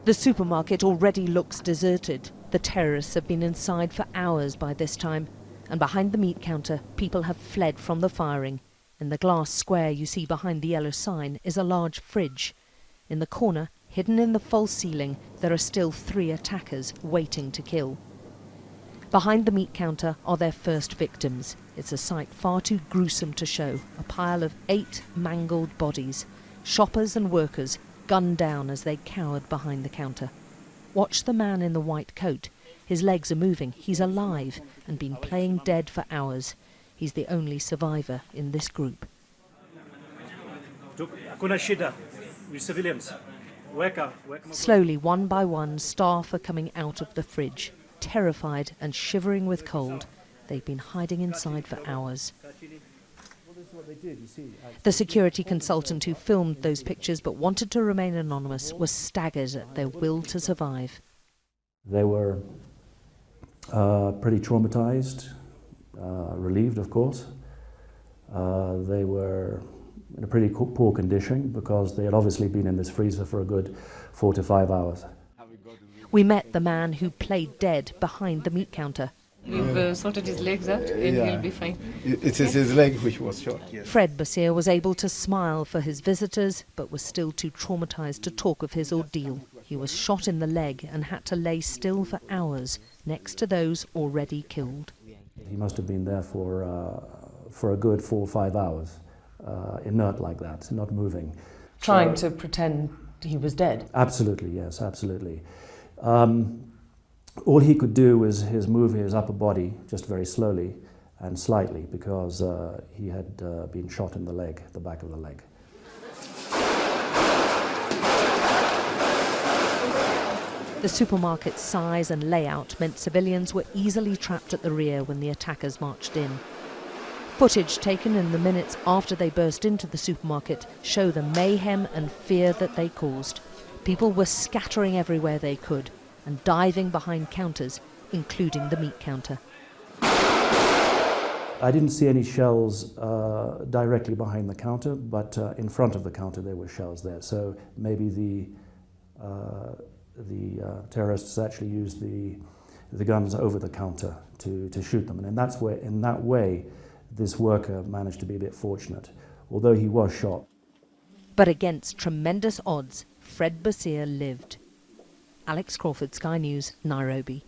The supermarket already looks deserted. The terrorists have been inside for hours by this time, and behind the meat counter, people have fled from the firing. In the glass square you see behind the yellow sign is a large fridge. In the corner, hidden in the false ceiling, there are still 3 attackers waiting to kill. Behind the meat counter are their first victims. It's a sight far too gruesome to show, a pile of 8 mangled bodies. Shoppers and workers gunned down as they cowered behind the counter. Watch the man in the white coat. His legs are moving, he's alive and been playing dead for hours. He's the only survivor in this group. Slowly, one by one, staff are coming out of the fridge, terrified and shivering with cold. They've been hiding inside for hours. The security consultant who filmed those pictures but wanted to remain anonymous was staggered at their will to survive. They were pretty traumatized, relieved of course. They were in a pretty poor condition because they had obviously been in this freezer for a good 4 to 5 hours. We met the man who played dead behind the meat counter. We've sorted his legs out and he'll be fine. It is his leg which was shot. Yes. Fred Basir was able to smile for his visitors, but was still too traumatized to talk of his ordeal. He was shot in the leg and had to lay still for hours next to those already killed. He must have been there for a good 4 or 5 hours, inert like that, not moving. Trying to pretend he was dead? Absolutely, yes, absolutely. All he could do was move his upper body just very slowly and slightly because he had been shot in the leg, the back of the leg. The supermarket's size and layout meant civilians were easily trapped at the rear when the attackers marched in. Footage taken in the minutes after they burst into the supermarket show the mayhem and fear that they caused. People were scattering everywhere they could and diving behind counters, including the meat counter. I didn't see any shells directly behind the counter, but in front of the counter there were shells there. So maybe the terrorists actually used the guns over the counter to shoot them. And that's where, in that way, this worker managed to be a bit fortunate, although he was shot. But against tremendous odds, Fred Basir lived. Alex Crawford, Sky News, Nairobi.